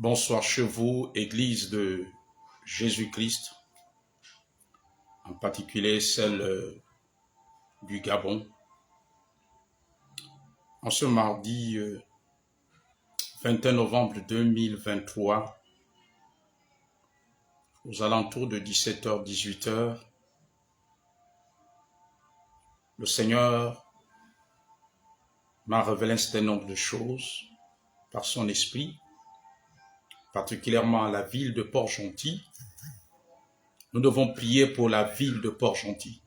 Bonsoir chez vous, Église de Jésus-Christ, en particulier celle du Gabon. En ce mardi 21 novembre 2023, aux alentours de 17h, 18h, le Seigneur m'a révélé un certain nombre de choses par son esprit, particulièrement à la ville de Port-Gentil. Nous devons prier pour la ville de Port-Gentil.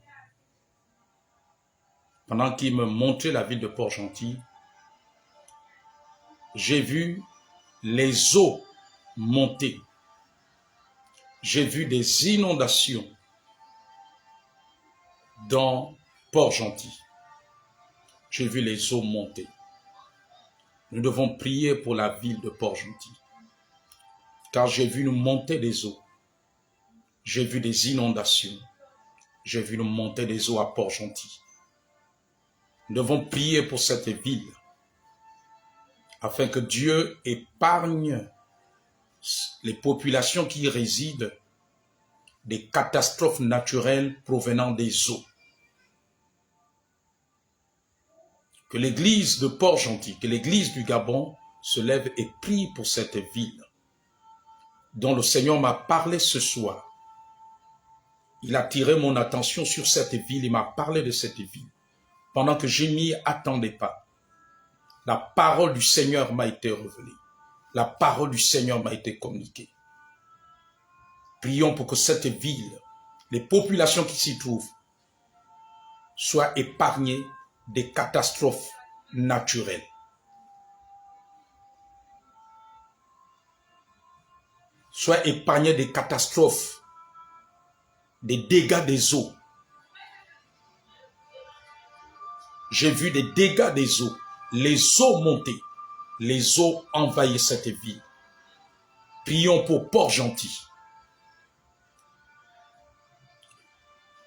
Pendant qu'il me montrait la ville de Port-Gentil, j'ai vu les eaux monter. J'ai vu des inondations dans Port-Gentil. J'ai vu les eaux monter. Nous devons prier pour la ville de Port-Gentil, car j'ai vu nous monter des eaux. J'ai vu des inondations. J'ai vu nous monter des eaux à Port-Gentil. Nous devons prier pour cette ville, afin que Dieu épargne les populations qui y résident des catastrophes naturelles provenant des eaux. Que l'église de Port-Gentil, que l'église du Gabon se lève et prie pour cette ville dont le Seigneur m'a parlé ce soir. Il a attiré mon attention sur cette ville, il m'a parlé de cette ville. Pendant que je m'y attendais pas, la parole du Seigneur m'a été révélée. La parole du Seigneur m'a été communiquée. Prions pour que cette ville, les populations qui s'y trouvent, soient épargnées des catastrophes naturelles. Soient épargnées des catastrophes, des dégâts des eaux. J'ai vu des dégâts des eaux, les eaux monter, les eaux envahir cette ville. Prions pour Port-Gentil.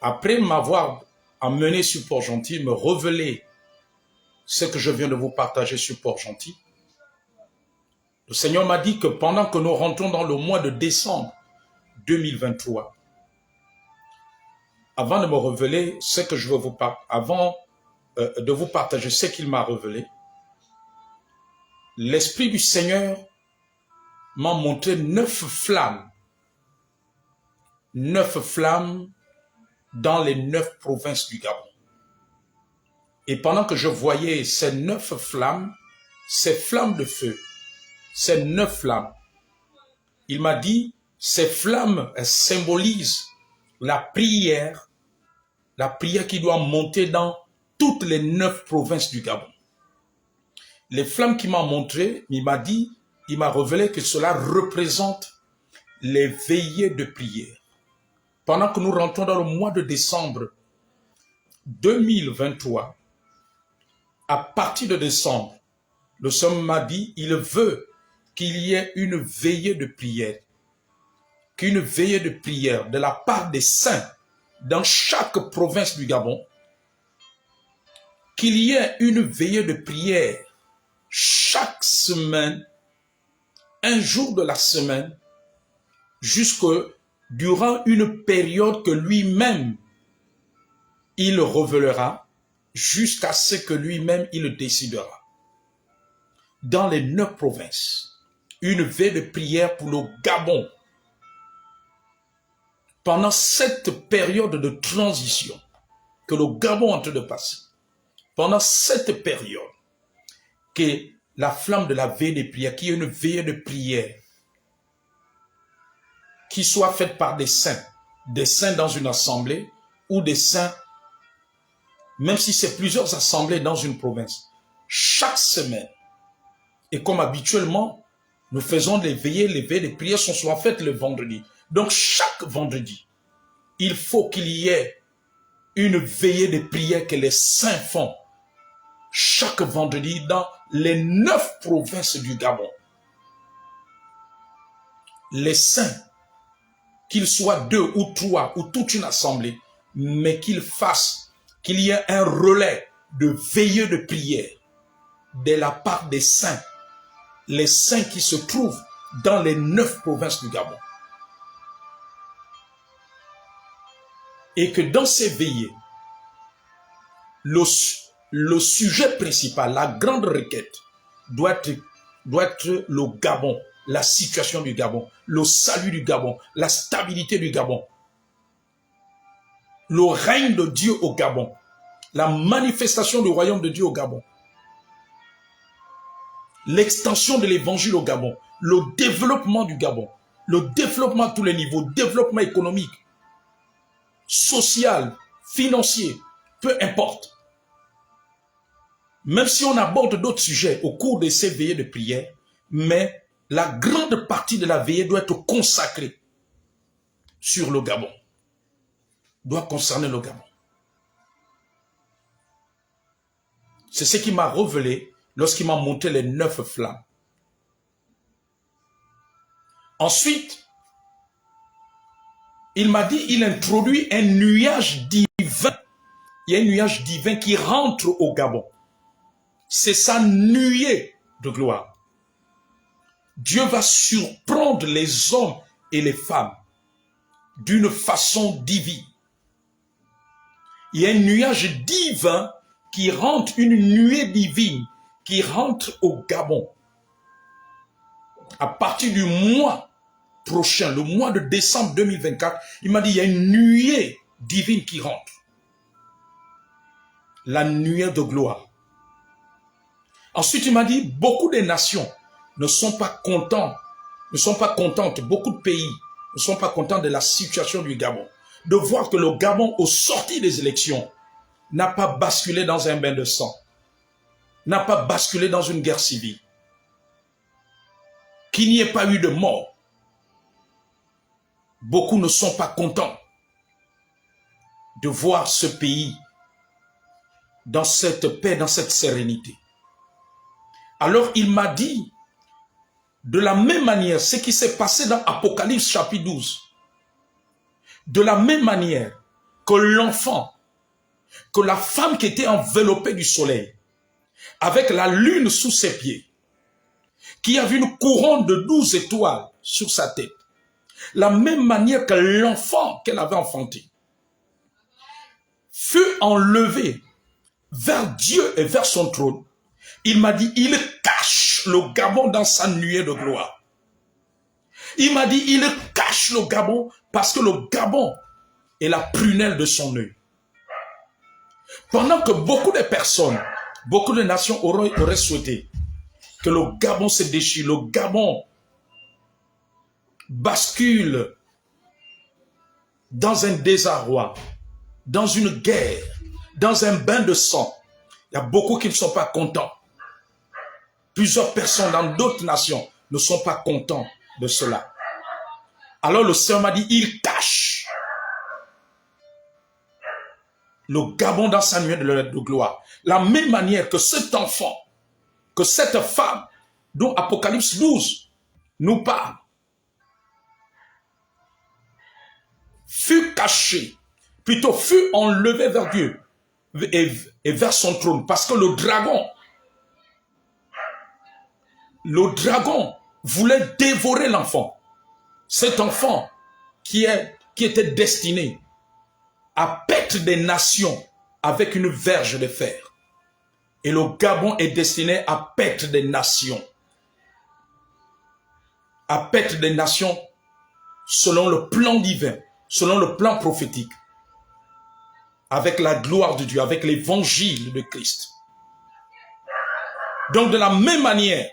Après m'avoir amené sur Port-Gentil, me révéler ce que je viens de vous partager sur Port-Gentil, le Seigneur m'a dit que pendant que nous rentrons dans le mois de décembre 2023, avant de me révéler ce que je veux vous de vous partager ce qu'il m'a révélé, l'Esprit du Seigneur m'a montré 9 flammes dans les 9 provinces du Gabon. Et pendant que je voyais ces 9 flammes, ces flammes de feu, ces 9 flammes, il m'a dit, ces flammes symbolisent la prière qui doit monter dans toutes les 9 provinces du Gabon. Les flammes qu'il m'a montrées, il m'a révélé que cela représente les veillées de prière. Pendant que nous rentrons dans le mois de décembre 2023, à partir de décembre, le Seigneur m'a dit, il veut qu'il y ait une veillée de prière, qu'une veillée de prière de la part des saints dans chaque province du Gabon, qu'il y ait une veillée de prière chaque semaine, un jour de la semaine, durant une période que lui-même, il révélera, jusqu'à ce que lui-même, il décidera. Dans les 9 provinces, une veille de prière pour le Gabon. Pendant cette période de transition que le Gabon est en train de passer, pendant cette période, que la flamme de la veille de prière, qui est une veille de prière, qui soit faite par des saints dans une assemblée, ou des saints, même si c'est plusieurs assemblées dans une province, chaque semaine, et comme habituellement, nous faisons les veillées de prière sont souvent faites le vendredi. Donc chaque vendredi, il faut qu'il y ait une veillée de prière que les saints font chaque vendredi dans les 9 provinces du Gabon. Les saints, qu'ils soient 2 ou 3 ou toute une assemblée, mais qu'il y ait un relais de veillée de prière de la part des saints, les saints qui se trouvent dans les 9 provinces du Gabon. Et que dans ces veillées, le sujet principal, la grande requête, doit être le Gabon, la situation du Gabon, le salut du Gabon, la stabilité du Gabon, le règne de Dieu au Gabon, la manifestation du royaume de Dieu au Gabon, l'extension de l'évangile au Gabon, le développement du Gabon, le développement à tous les niveaux, développement économique, social, financier, peu importe. Même si on aborde d'autres sujets au cours de ces veillées de prière, mais la grande partie de la veillée doit être consacrée sur le Gabon, doit concerner le Gabon. C'est ce qui m'a révélé lorsqu'il m'a montré les 9 flammes. Ensuite, il m'a dit, il introduit un nuage divin. Il y a un nuage divin qui rentre au Gabon. C'est sa nuée de gloire. Dieu va surprendre les hommes et les femmes d'une façon divine. Il y a un nuage divin qui rentre, une nuée divine qui rentre au Gabon. À partir du mois prochain, le mois de décembre 2024, il m'a dit, il y a une nuée divine qui rentre. La nuée de gloire. Ensuite, il m'a dit, beaucoup de nations ne sont pas contentes, beaucoup de pays ne sont pas contents de la situation du Gabon. De voir que le Gabon, au sortir des élections, n'a pas basculé dans un bain de sang, n'a pas basculé dans une guerre civile, qu'il n'y ait pas eu de mort. Beaucoup ne sont pas contents de voir ce pays dans cette paix, dans cette sérénité. Alors il m'a dit, de la même manière, ce qui s'est passé dans Apocalypse chapitre 12, de la même manière que l'enfant, que la femme qui était enveloppée du soleil, avec la lune sous ses pieds, qui avait une couronne de 12 étoiles sur sa tête, la même manière que l'enfant qu'elle avait enfanté, fut enlevé vers Dieu et vers son trône. Il m'a dit, il cache le Gabon dans sa nuée de gloire. Il m'a dit, il cache le Gabon parce que le Gabon est la prunelle de son œil. Pendant que beaucoup de personnes, beaucoup de nations auraient souhaité que le Gabon se déchire, le Gabon bascule dans un désarroi, dans une guerre, dans un bain de sang. Il y a beaucoup qui ne sont pas contents. Plusieurs personnes dans d'autres nations ne sont pas contents de cela. Alors le Seigneur m'a dit, il cache le Gabon dans sa nuée de gloire. La même manière que cet enfant, que cette femme, dont Apocalypse 12 nous parle, fut caché, plutôt fut enlevé vers Dieu et vers son trône. Parce que le dragon voulait dévorer l'enfant. Cet enfant qui était destiné à paître des nations avec une verge de fer. Et le Gabon est destiné à paître des nations. À paître des nations selon le plan divin, selon le plan prophétique. Avec la gloire de Dieu, avec l'évangile de Christ. Donc de la même manière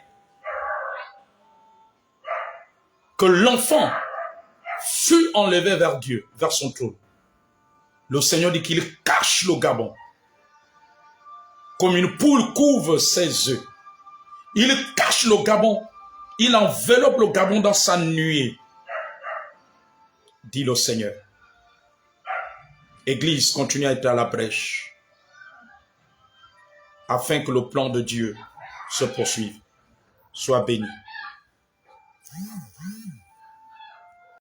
que l'enfant fut enlevé vers Dieu, vers son trône, le Seigneur dit qu'il cache le Gabon. Comme une poule couvre ses œufs. Il cache le Gabon. Il enveloppe le Gabon dans sa nuée. Dit le Seigneur. Église, continue à être à la brèche. Afin que le plan de Dieu se poursuive. Sois béni.